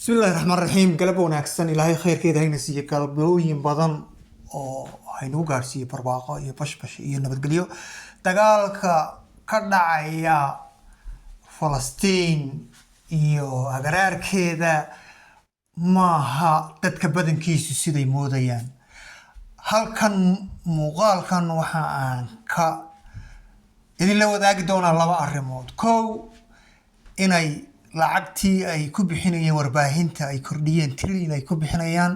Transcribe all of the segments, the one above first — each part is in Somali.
بسم الله الرحمن الرحيم قلب wanaagsan ilaahay khayrkeeda hayna siiyo qalbooyin badan oo aynu gaarsiiyo barwaaqo iyo bashbash iyo nabadgelyo dagaalka ka dhacaya Falastiin iyo agagaarkeeda maaha dadka badankiisu siday moodayaan halkan muuqaalkan waxa aan ka idin la wadaagi doonaa laba arrimood kow inay lacagtii ay ku bixinayeen warbaahinta ay kordhiyeen trillion ay ku bixinayaan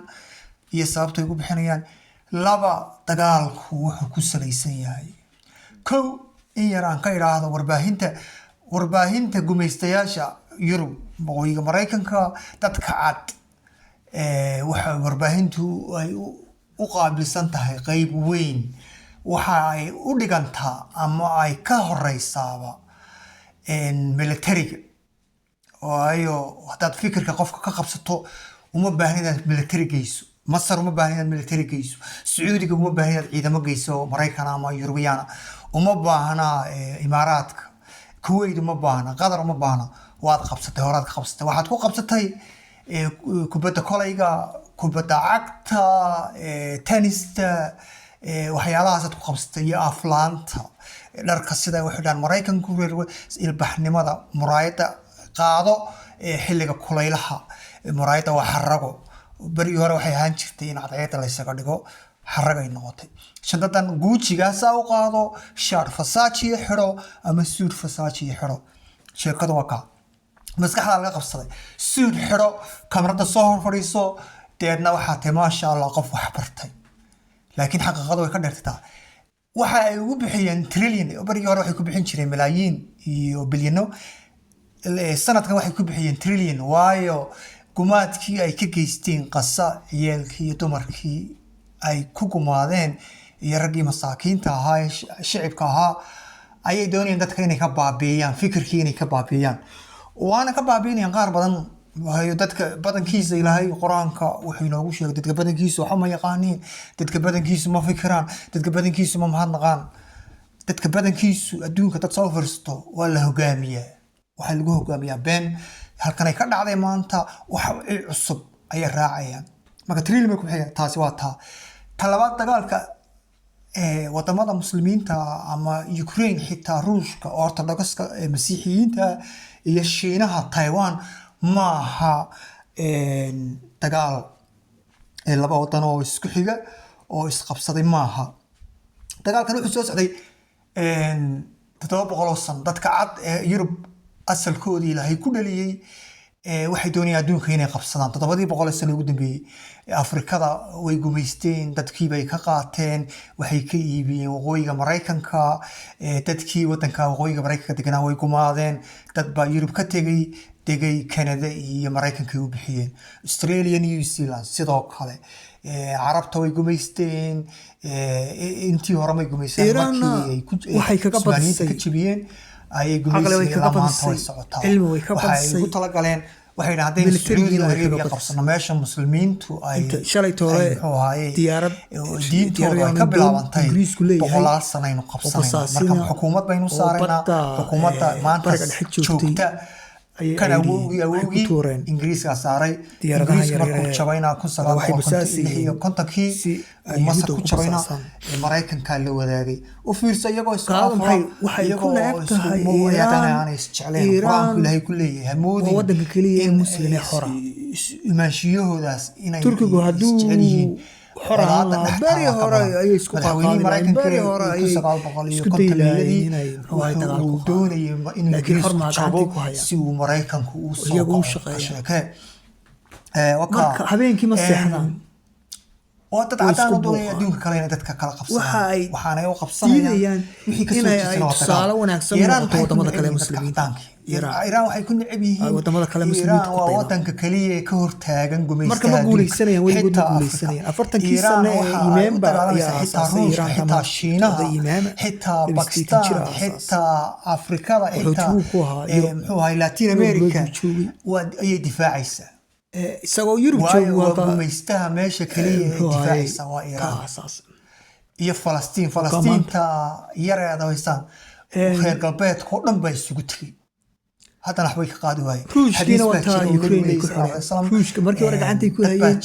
iyo sababta ay ku bixinayaan laba dagaalku wuxuu ku salaysan yahay kow in yar aan ka iraahdo warbaahinta gumaystayaasha Yurub waqooyiga Mareykanka dadka cad waxa warbaahintu ay u qaabilsan tahay qayb weyn waxa ay u dhigantaa ama ay ka horeysaaba military waayo hadaad fikirka qofka ka qabsato uma baahnid military geyso Masar uma baahnid military geyso Sacuudiga uma baahnid ciidamo geyso Mareykan ama Yurubiyana uma baahna Imaaraadka Kuwait uma baahna Qatar uma baahna waad qabsatay horaad ka qabsatay waxaad ku qabsatay kubadda kolayga kubadda cagta tenista waxyaalahaas aad ku qabsatay iyo aflaanta dharka sida wax dhan Mareykanku ilbaxnimada muraayada qaado xilliga kulaylaha muraayada waa xarago bari hore waxay ahaan jirtay in cadceeda la isaga dhigo xaragay noqotay shandadan Gucci-gaas u qaado shaar Versace xiro ama suud Versace xiro sheekadu waa ka maskaxda laga qabsaday suud xiro kamarada soo hor fadhiiso deedna waxa tahay maasha Allah qof wax bartay laakiin xaqiiqadu way ka dheertaa waxa ay ugu bixiyeen trillion bari hore waxay ku bixin jireen malaayiin iyo bilyano sanadkan waxay ku bixiyeen trillion waayo gumaadkii ay ka geysteen qasa ciyaalkii iyo dumarkii ay ku gumaadeen iyo raggii masaakiinta ahaa shicibka ahaa ayay doonayeen dadka inay ka baabiiyaan fikirkii inay ka baabiiyaan waana ka baabiinayaan qaar badan waayo dadka badankiisa Ilaahay Quraanka wuxuu inoogu sheegay dadka badankiisa waxa ma yaqaaniin dadka badankiisa ma fikiraan dadka badankiisa ma mahadnaqaan dadka badankiisa adduunka dad soo fariisto waa la hogaamiyaa waxa lagu hogaamiyaa been halkan ay ka dhacday maanta waxa ay cusub ay raacayaan marka trillion ku xigay taasi waa talabaad dagaalka wadamada muslimiinta ama Ukraine xitaa Ruushka Orthodoxka Masiixiyiinta iyo Shiinaha Taiwan maaha dagaal laba wadan oo isku xiga oo isqabsaday maaha dagaalkan wuxuu soo socday 700 sano dadka cad ee Yurub asalkoodii Ilaahay ku dhaliyay waxay doonayaan adduunka inay qabsadaan 700 sano ugu dambeeyay Afrikada way gumaysteen dadkii bay ka qaateen waxay ka iibiyeen waqooyiga Mareykanka dadkii wadanka waqooyiga Mareykanka deganaa way gumaadeen dad baa Yurub ka degay Canada iyo Mareykanka u bixiyeen Australia New Zealand sidoo kale Carabta way gumaysteen intii hore may gumaysteen markii ay waxay kaga badisay ka jibiyeen ay gumaysteen maanta way socotaa cilmi way ka badisay ugu tala galeen waxay yiraahdeen Sacuudiga way ka qabsan meesha muslimiintu ay shalay toole diyaarad diintooda ka bilaabantay Ingiriisku leeyahay boqolaal sano aynu qabsanayna marka xukuumad baynu saaraynaa xukuumadda maanta joogta كان أوجي إنجليز عصاري إنجليز مركو تشابينا كونتاكي ومصر تشابينا المرايكن كان له ذاقي وفي سياقه إسقاط وحيكون أكتها إيران إيران كلها كلها همودي وودن كلية مسلمة حرة ماشيه ذاس تركيا هدو حرة باري هورا يسكو قاقين باري هورا يسكو ديلاي ودوني لكن حرمة شعبه سو مريكان يقول شقيا حبين كي مسيحنا وتتعطان دوني دونك كلين دتك كلا قبصان waxaanay u qabsanayaan wixii ka soo jeesana tusaale wanaagsan oo wadamada kale muslimiinta Iran waxay ku necab yihiin wadamada kale muslimiinta waa wadanka kaliya ka hortaagan gumaystaha marka ma guuleysanayaan way guuleysanayaan 40 sano iimaan baa xitaa Shiinaha xitaa Pakistan xitaa Afrikada xitaa muxuu ahaa Latin America ay difaacaysaa isagoo Yurub jooga gumaystaha meesha kaliya difaacaysa waa Iran iyo Falastiin ta yareeda haystaan reer galbeedka oo dhan bay isugu tagay haddana waxbay ka qaadi waayeen ruushkiina waa taa Ukraine ay ku xireen ruushka markii hore gacantay ku hayeen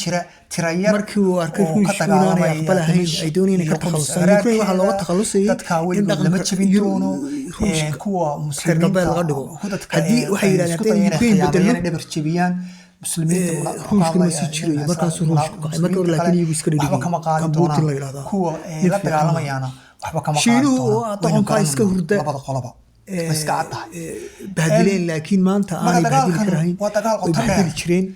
tirayar markii uu arkay ruushku inaanay aqbalahayn ay doonayeen ka takhalusaan Ukraine waxa looga takhalusay dadka weli lama jabin doono kuwa muslimiinta laga dhigo haddii waxay yiraahdeen Ukraine bedelo dhabar jabiyaan muslimiinta ruushku ma sii jiray markaas ruushku qay markii hore laakiin iyagu iska dhigay waxba kama qaadi doonaan kuwa la dagaalamayana waxba kama qaadi doonaan doonka iska hurda labada qoloba iska caddahay bahdileen laakiin maanta aanay bahdil karayn waa dagaal bahdil jireen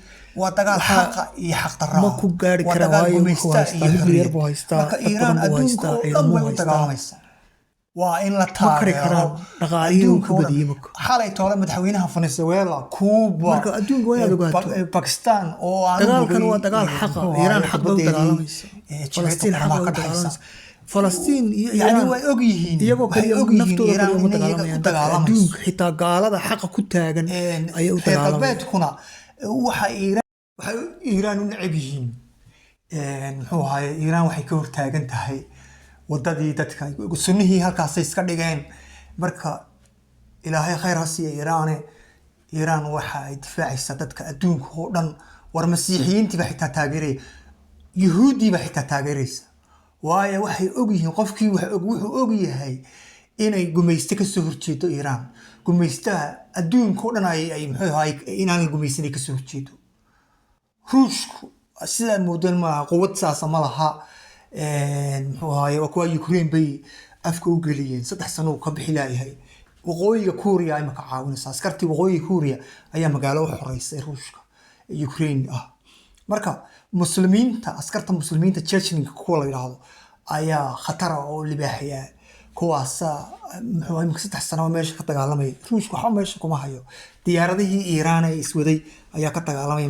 waa dagaal xaqa iyo xaq darro ma ku gaari kara waayo wuxuu haystaa hurriyad buu haystaa Iiraan adduunka oo dhan way u dagaalamaysaa waa in la taageero dhaqaalihii ku badiyay marka xalay toole madaxweynaha Venezuela Cuba marka adduunka waa ogaato Pakistan oo aan dagaalkan waa dagaal xaqa Iiraan xaq bay u dagaalamaysa Falastiin xaq bay u dagaalamaysa Falastiin iyo Iiraan way og yihiin iyagoo kaliya naftooda Iiraan u dagaalamayaan adduunka xitaa gaalada xaqa ku taagan ayay u dagaalamayaan waxa Iiraan u neceb yihiin muxuu ahaay Iiraan waxay ka hortaagan tahay wadadii dadka sunnihii halkaas iska dhigeen marka ilaahay khayr ha siiyo Iiraan waxa ay difaacaysaa dadka adduunka oo dhan war masiixiyiintii ba xitaa taageeray yahuudii ba xitaa taageeraysa waayo waxay og yihiin qofkii wuxuu og yahay inay gumaysto ka soo horjeedo Iiraan gumaystaha adduunka oo dhan ay muxuu ahaay inaan gumaysanay ka soo horjeedo ruushku sidaan moodan ma quwad saasa ma laha muxuu ahaay waa kuwa Ukraine bay afka u geliyeen 3 sano ka bixi laayahay waqooyiga Kuuriya ay ka caawinaysaa askartii waqooyiga Kuuriya ayaa magaalo u xoreysay ruushka Ukraine marka muslimiinta askarta muslimiinta Chechnya kuwa la yiraahdo ayaa khatar oo libaaxiya kuwaas muxuu ahaay 3 sano meesha ka dagaalamay ruushku waxa meesha kuma hayo diyaaradihii Iiraan ay iswaday ayaa ka dagaalamay